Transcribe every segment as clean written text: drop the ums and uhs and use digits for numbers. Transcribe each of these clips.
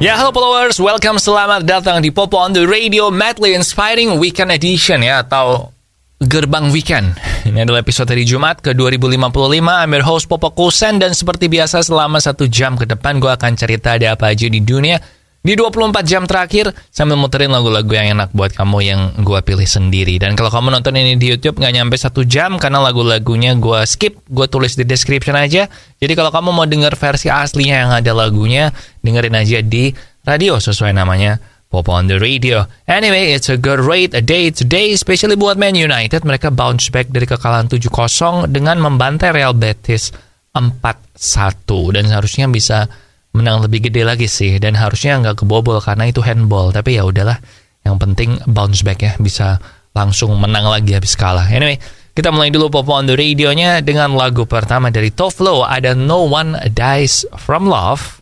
Ya, halo followers, welcome, selamat datang di Popo on the Radio Madly Inspiring Weekend Edition ya, atau Gerbang Weekend. Ini adalah episode hari Jumat ke 2055. I'm your host Popo Kusen, dan seperti biasa selama 1 jam ke depan gue akan cerita ada apa aja di dunia di 24 jam terakhir sambil muterin lagu-lagu yang enak buat kamu yang gue pilih sendiri. Dan kalau kamu nonton ini di YouTube nggak nyampe 1 jam karena lagu-lagunya gue skip, gue tulis di description aja. Jadi kalau kamu mau denger versi aslinya yang ada lagunya, dengerin aja di radio sesuai namanya, Popo on the Radio. Anyway, it's a great day today, especially buat Man United. Mereka bounce back dari kekalahan 7-0 dengan membantai Real Betis 4-1. Dan seharusnya bisa menang lebih gede lagi sih, dan harusnya nggak kebobol karena itu handball. Tapi ya udahlah, yang penting bounce back ya, bisa langsung menang lagi habis kalah. Anyway, kita mulai dulu Popo on the Radio-nya dengan lagu pertama dari Toflo, ada No One Dies From Love.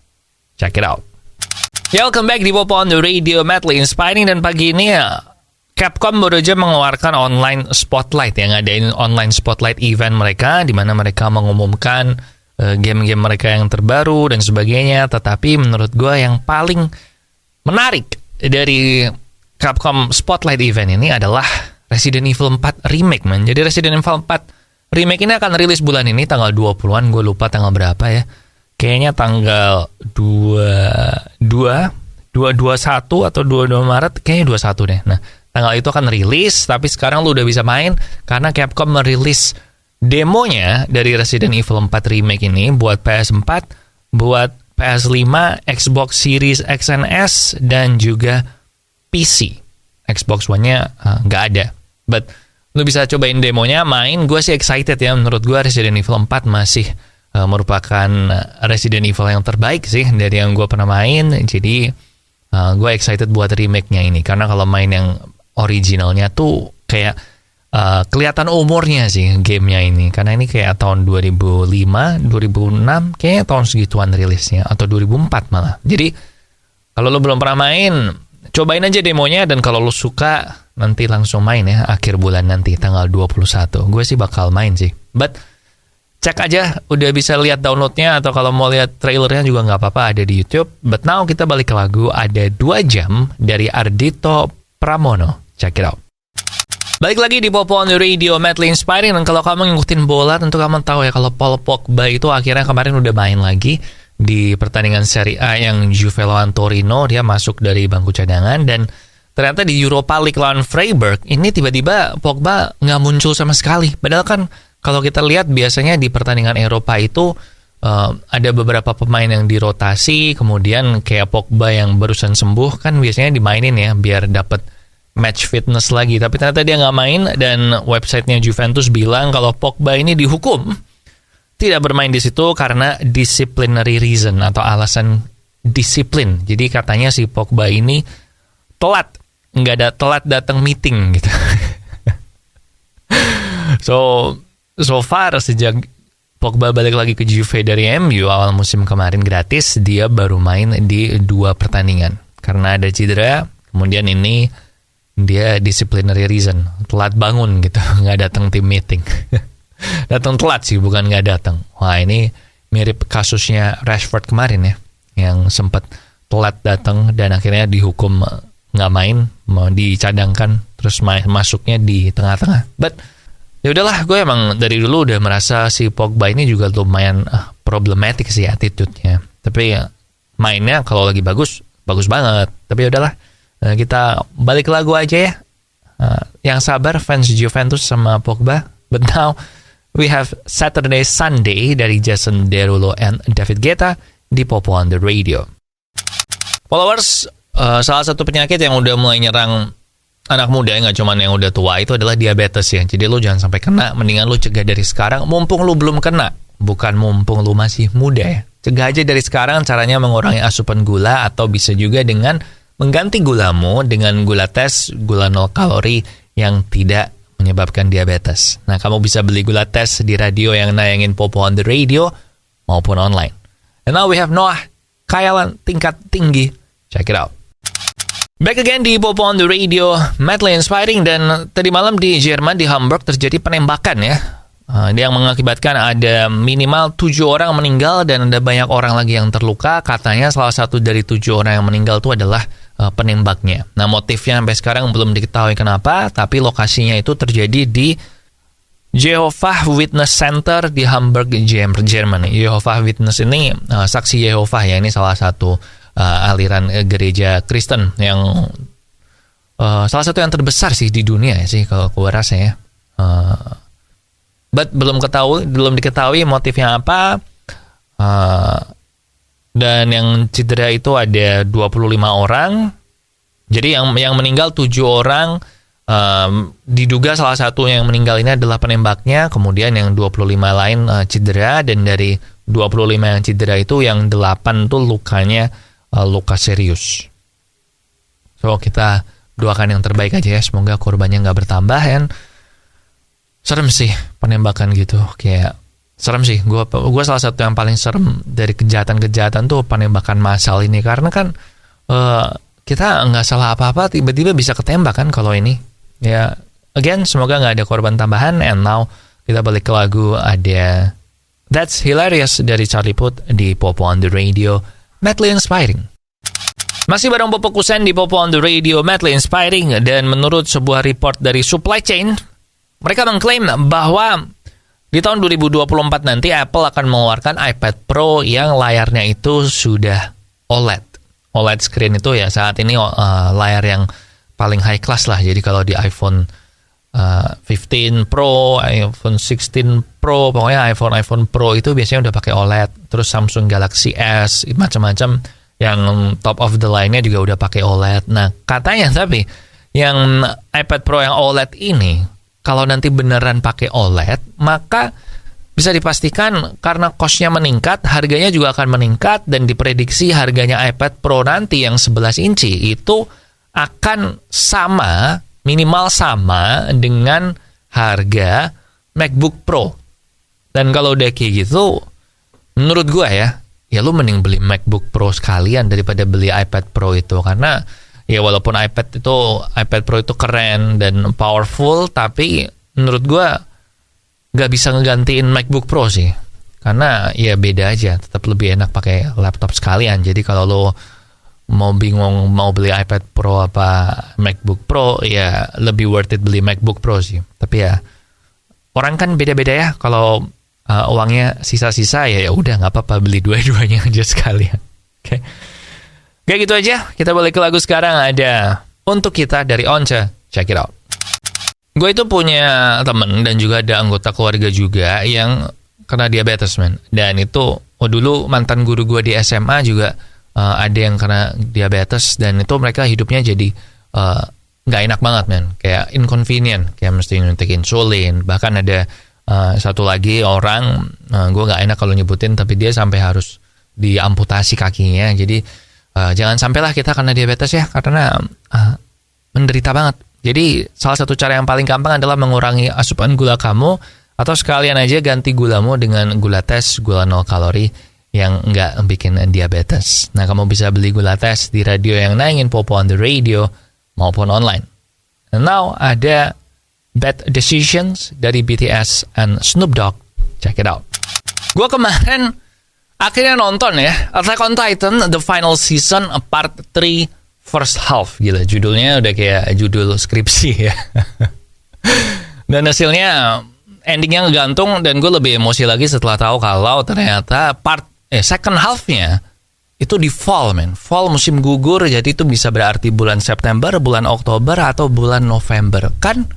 Check it out. Ya, welcome back di Popo on the Radio Madly Inspiring. Dan pagi ini ya, Capcom baru aja mengeluarkan online spotlight, yang ngadain online spotlight event mereka, di mana mereka mengumumkan game-game mereka yang terbaru dan sebagainya. Tetapi menurut gue yang paling menarik dari Capcom Spotlight Event ini adalah Resident Evil 4 Remake, man. Jadi Resident Evil 4 Remake ini akan rilis bulan ini, tanggal 20-an, gue lupa tanggal berapa ya. Kayaknya tanggal 21 atau 22 Maret, kayaknya 21 deh. Nah, tanggal itu akan rilis, tapi sekarang lu udah bisa main karena Capcom merilis demonya dari Resident Evil 4 Remake ini buat PS4, buat PS5, Xbox Series X and S, dan juga PC. Xbox One-nya nggak ada. But lu bisa cobain demonya, main. Gue sih excited ya. Menurut gue Resident Evil 4 masih merupakan Resident Evil yang terbaik sih dari yang gue pernah main. Jadi gue excited buat remake-nya ini. Karena kalau main yang originalnya tuh kayak kelihatan umurnya sih gamenya ini, karena ini kayak tahun 2005, 2006, kayaknya tahun segituan rilisnya, atau 2004 malah. Jadi kalau lo belum pernah main, cobain aja demonya, dan kalau lo suka nanti langsung main ya, akhir bulan nanti tanggal 21. Gue sih bakal main sih, but cek aja, udah bisa lihat downloadnya, atau kalau mau lihat trailernya juga nggak apa-apa, ada di YouTube. But now kita balik ke lagu, ada 2 jam dari Ardhito Pramono. Check it out. Balik lagi di Popo on the Radio Madly Inspiring. Dan kalau kamu ngikutin bola, tentu kamu tahu ya kalau Paul Pogba itu akhirnya kemarin udah main lagi di pertandingan Serie A yang Juve lawan Torino. Dia masuk dari bangku cadangan, dan ternyata di Europa League lawan Freiburg ini tiba-tiba Pogba nggak muncul sama sekali. Padahal kan kalau kita lihat biasanya di pertandingan Eropa itu ada beberapa pemain yang dirotasi, kemudian kayak Pogba yang barusan sembuh kan biasanya dimainin ya biar dapat match fitness lagi. Tapi ternyata dia nggak main, dan websitenya Juventus bilang kalau Pogba ini dihukum tidak bermain di situ karena disciplinary reason, atau alasan disiplin. Jadi katanya si Pogba ini telat datang meeting gitu. So far sejak Pogba balik lagi ke Juve dari MU awal musim kemarin gratis, dia baru main di 2 pertandingan karena ada cedera. Kemudian ini dia disciplinary reason, telat bangun gitu, nggak datang tim meeting. Datang telat sih, bukan nggak datang. Wah, ini mirip kasusnya Rashford kemarin ya, yang sempat telat datang dan akhirnya dihukum nggak main, mau dicadangkan, terus masuknya di tengah-tengah. But ya udahlah, gue emang dari dulu udah merasa si Pogba ini juga lumayan problematik sih attitude-nya. Tapi ya mainnya kalau lagi bagus banget. Tapi ya udahlah. Kita balik ke lagu aja ya. Yang sabar fans Juventus sama Pogba. But now we have Saturday Sunday dari Jason Derulo and David Guetta di Popo on the Radio. Followers, salah satu penyakit yang udah mulai nyerang anak muda, nggak cuma yang udah tua, itu adalah diabetes ya. Jadi lu jangan sampai kena, mendingan lu cegah dari sekarang, mumpung lu belum kena, bukan mumpung lu masih muda ya. Cegah aja dari sekarang, caranya mengurangi asupan gula, atau bisa juga dengan mengganti gulamu dengan gula tes, gula 0 kalori yang tidak menyebabkan diabetes. Nah, kamu bisa beli gula tes di radio yang nayangin Popo on the Radio maupun online. And now we have Noah Kayalan tingkat tinggi. Check it out. Back again di Popo on the Radio, Madly Inspiring. Dan tadi malam di Jerman, di Hamburg terjadi penembakan ya. Yang mengakibatkan ada minimal 7 orang meninggal dan ada banyak orang lagi yang terluka. Katanya salah satu dari 7 orang yang meninggal itu adalah penembaknya. Nah, motifnya sampai sekarang belum diketahui kenapa, tapi lokasinya itu terjadi di Jehovah Witness Center di Hamburg, Jerman. Jehovah Witness ini saksi Yehovah ya, ini salah satu aliran gereja Kristen yang salah satu yang terbesar sih di dunia sih kalau gue rasa ya. But belum diketahui motifnya apa. Dan yang cedera itu ada 25 orang. Jadi yang meninggal 7 orang. Diduga salah satu yang meninggal ini adalah penembaknya. Kemudian yang 25 lain cedera. Dan dari 25 yang cedera itu yang 8 tuh lukanya luka serius. So kita doakan yang terbaik aja ya. Semoga korbannya gak bertambah. Dan serem sih penembakan gitu, kayak serem sih. Gue salah satu yang paling serem dari kejahatan tuh penembakan massal ini, karena kan kita nggak salah apa-apa tiba-tiba bisa ketembak kan kalau ini ya. Again, semoga nggak ada korban tambahan. And now kita balik ke lagu, ada That's Hilarious dari Charlie Puth di Popo on the Radio, madly inspiring. Masih bareng Popo Kusen di Popo on the Radio, madly inspiring. Dan menurut sebuah report dari Supply Chain, mereka mengklaim bahwa di tahun 2024 nanti Apple akan mengeluarkan iPad Pro yang layarnya itu sudah OLED. OLED screen itu ya saat ini layar yang paling high class lah. Jadi kalau di iPhone 15 Pro, iPhone 16 Pro, pokoknya iPhone Pro itu biasanya udah pakai OLED. Terus Samsung Galaxy S, macam-macam yang top of the line-nya juga udah pakai OLED. Nah, katanya tapi yang iPad Pro yang OLED ini, kalau nanti beneran pakai OLED, maka bisa dipastikan karena cost-nya meningkat, harganya juga akan meningkat, dan diprediksi harganya iPad Pro nanti yang 11 inci itu akan sama, minimal sama dengan harga MacBook Pro. Dan kalau udah kayak gitu, menurut gue ya lu mending beli MacBook Pro sekalian daripada beli iPad Pro itu, karena ya walaupun iPad Pro itu keren dan powerful, tapi menurut gue gak bisa ngegantiin MacBook Pro sih. Karena ya beda aja, tetap lebih enak pakai laptop sekalian. Jadi kalau lo mau bingung mau beli iPad Pro apa MacBook Pro, ya lebih worth it beli MacBook Pro sih. Tapi ya orang kan beda-beda ya. Kalau uangnya sisa-sisa ya udah nggak apa-apa, beli dua-duanya aja sekalian. Oke. Kayak gitu aja, kita balik ke lagu sekarang. Ada Untuk Kita dari Once, check it out. Gue itu punya temen dan juga ada anggota keluarga juga yang kena diabetes, man. Dan itu, dulu mantan guru gue di SMA juga ada yang kena diabetes, dan itu mereka hidupnya jadi gak enak banget, man. Kayak inconvenient, kayak mesti nyuntik insulin. Bahkan ada satu lagi orang, gue gak enak kalau nyebutin, tapi dia sampai harus diamputasi kakinya. Jadi jangan sampailah kita kena diabetes ya, karena menderita banget. Jadi salah satu cara yang paling gampang adalah mengurangi asupan gula kamu, atau sekalian aja ganti gulamu dengan gula tes, gula 0 kalori yang nggak bikin diabetes. Nah, kamu bisa beli gula tes di radio yang nayangin Popo on the Radio maupun online. And now ada Bad Decisions dari BTS and Snoop Dogg. Check it out. Gue kemarin akhirnya nonton ya Attack on Titan The Final Season Part 3 First Half. Gila, judulnya udah kayak judul skripsi ya. Dan hasilnya endingnya ngegantung, dan gue lebih emosi lagi setelah tahu kalau ternyata second half-nya itu di fall, man. Fall, musim gugur, jadi itu bisa berarti bulan September, bulan Oktober, atau bulan November. Kan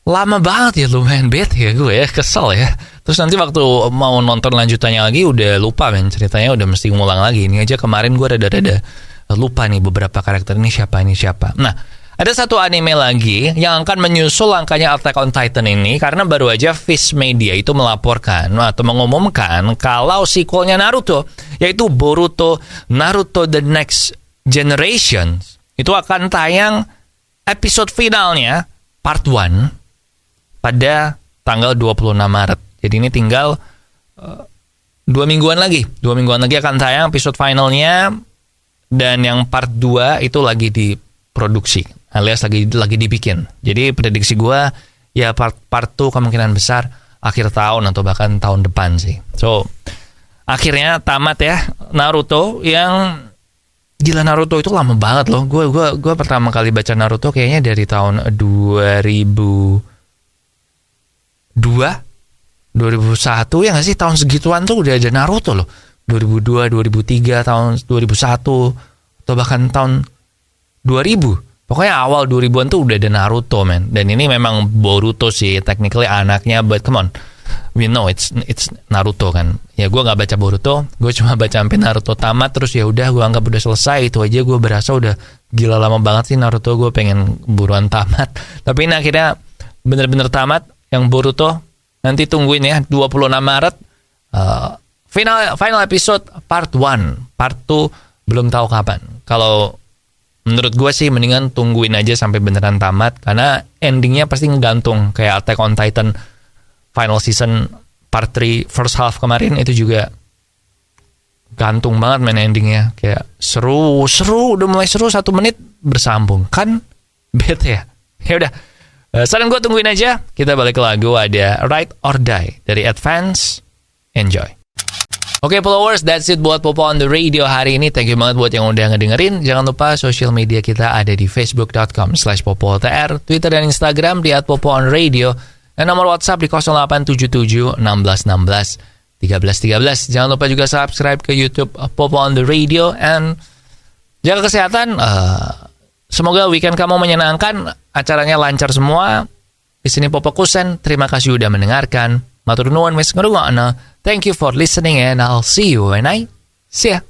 lama banget ya, lumayan bete ya gue ya, kesel ya. Terus nanti waktu mau nonton lanjutannya lagi udah lupa, men, ceritanya udah mesti ngulang lagi. Ini aja kemarin gue rada-rada lupa nih beberapa karakter ini siapa. Nah, ada satu anime lagi yang akan menyusul langkahnya Attack on Titan ini, karena baru aja Viz Media itu melaporkan atau mengumumkan kalau sequelnya Naruto, yaitu Boruto Naruto The Next Generation, itu akan tayang episode finalnya part 1 pada tanggal 26 Maret. Jadi ini tinggal 2 mingguan lagi. 2 mingguan lagi akan tayang episode finalnya, dan yang part 2 itu lagi diproduksi, alias lagi dibikin. Jadi prediksi gue ya part 2 kemungkinan besar akhir tahun atau bahkan tahun depan sih. So, akhirnya tamat ya Naruto yang gila. Naruto itu lama banget loh. Gue pertama kali baca Naruto kayaknya dari tahun 2001 ya nggak sih, tahun segituan tuh udah ada Naruto loh. 2002, 2003, tahun 2001 atau bahkan tahun 2000. Pokoknya awal 2000-an tuh udah ada Naruto, man. Dan ini memang Boruto sih, technically anaknya, but come on, we know it's Naruto kan. Ya gue nggak baca Boruto, gue cuma baca sampai Naruto tamat, terus ya udah gue anggap udah selesai. Itu aja gue berasa udah gila lama banget sih Naruto, gue pengen buruan tamat. Tapi ini akhirnya bener-bener tamat. Yang Boruto nanti tungguin ya 26 Maret final episode part 1, part 2 belum tahu kapan. Kalau menurut gue sih mendingan tungguin aja sampai beneran tamat, karena endingnya pasti ngegantung. Kayak Attack on Titan final season part 3 first half kemarin itu juga gantung banget main endingnya. Kayak seru, udah mulai seru 1 menit bersambung kan, bete ya. Ya udah, saran gue tungguin aja. Kita balik ke lagu, ada Ride or Die dari Advance. Enjoy. Oke, followers, that's it buat Popo on the Radio hari ini. Thank you banget buat yang udah ngedengerin. Jangan lupa social media kita ada di facebook.com/popotr, Twitter dan Instagram di @popoonradio, dan nomor WhatsApp di 0877 1616 1313. Jangan lupa juga subscribe ke YouTube Popo on the Radio, and jaga kesehatan. Semoga weekend kamu menyenangkan, acaranya lancar semua. Di sini Popo Kusen, terima kasih udah mendengarkan. Matur nuwun wis ngrungokno. Thank you for listening and I'll see you when I see ya.